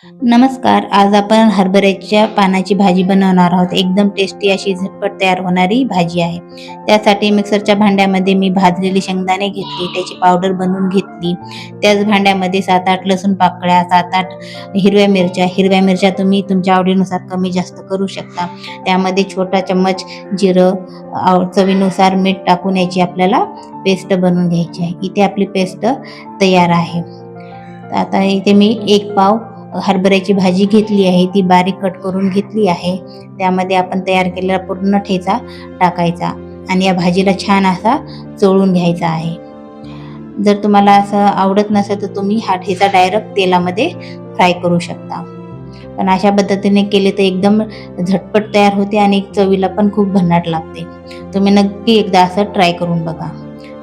नमस्कार. आज आपण हरभऱ्याच्या पानाची भाजी बनवणार आहोत. एकदम टेस्टी अशी झटपट तयार होणारी भाजी आहे. त्यासाठी मिक्सरच्या भांड्यामध्ये मी भाजलेली शेंगदाणे घेतली, त्याची पावडर बनवून घेतली. त्याच भांड्यामध्ये 7-8 लसूण पाकळ्या, 7-8 हिरव्या मिरच्या तुम्ही तुमच्या आवडीनुसार कमी जास्त करू शकता. त्यामध्ये छोटा चम्मच जिरं, चवीनुसार मीठ टाकून याची आपल्याला पेस्ट बनवून घ्यायची आहे. इथे आपली पेस्ट तयार आहे. आता इथे मी 1 पाव हरभऱ्याची भाजी घेतली आहे, ती बारीक कट करून घेतली आहे. त्यामध्ये आपण तयार केलेला पूर्ण ठेचा टाकायचा आणि या भाजीला छान असा चोळून घ्यायचा आहे. जर तुम्हाला असं आवडत नसेल तर तुम्ही हा ठेचा डायरेक्ट तेलामध्ये फ्राय करू शकता. पण अशा पद्धतीने केले तर एकदम झटपट तयार होते आणि चवीला पण खूप भन्नाट लागते. तुम्ही नक्की एकदा असं ट्राय करून बघा.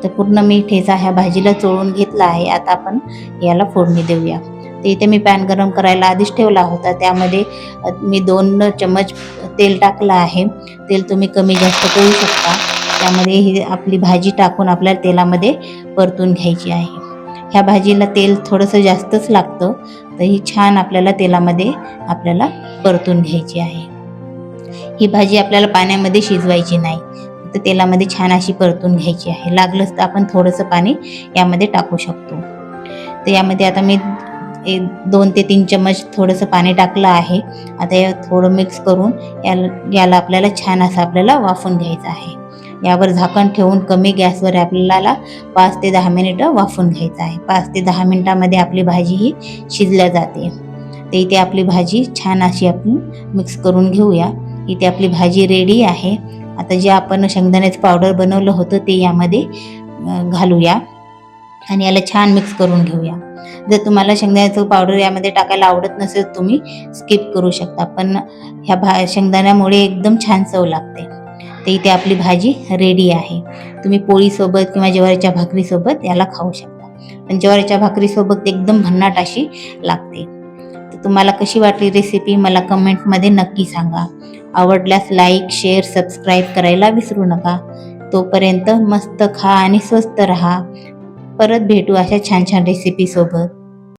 तर पूर्ण मी ठेचा ह्या भाजीला चोळून घेतला आहे. आता आपण याला फोडणी देऊया. तर इथे मी पॅन गरम करायला आधीच ठेवला होता. त्यामध्ये मी 2 चम्मच तेल टाकलं आहे. तेल तुम्ही कमी जास्त करू शकता. त्यामध्ये ही आपली भाजी टाकून आपल्याला तेलामध्ये परतून घ्यायची आहे. ह्या भाजीला तेल थोडंसं जास्तच लागतं, तर ही छान आपल्याला तेलामध्ये परतून घ्यायची आहे. ही भाजी आपल्याला पाण्यामध्ये शिजवायची नाही, तर तेलामध्ये छान अशी परतून घ्यायची आहे. लागलंच तर आपण थोडंसं पाणी यामध्ये टाकू शकतो. तर यामध्ये आता मी 2 ते 3 चम्मच थोडंसं पाणी टाकलं आहे. आता हे थोडं मिक्स करून याला आपल्याला छान असं वाफवून घ्यायचं आहे. यावर झाकण ठेवून कमी गॅसवर आपल्याला 5 ते 10 मिनिटं वाफवून घ्यायचं आहे. 5 ते 10 मिनिटामध्ये आपली भाजी ही शिजल्या जाते. तर इथे आपली भाजी छान अशी आपण मिक्स करून घेऊया. इथे आपली भाजी रेडी आहे. आता जे आपण शेंगदाण्याचं पावडर बनवलं होतं ते यामध्ये घालूया आणि याला छान मिक्स करून घेऊया. जर तुम्हाला शेंगदाण्याचं पावडर यामध्ये टाकायला आवडत नसेल तुम्ही स्किप करू शकता, पण ह्या शेंगदाण्यामुळे एकदम छान चव लागते. तर इथे आपली भाजी रेडी आहे. तुम्ही पोळीसोबत किंवा ज्वारीच्या भाकरीसोबत याला खाऊ शकता. पण ज्वारीच्या भाकरीसोबत एकदम भन्नाट अशी लागते. तर तुम्हाला कशी वाटली रेसिपी मला कमेंटमध्ये नक्की सांगा. आवडल्यास लाईक, शेअर, सबस्क्राईब करायला विसरू नका. तोपर्यंत मस्त खा आणि स्वस्त रहा. परत भेटू अशा छान छान रेसिपीसोबत.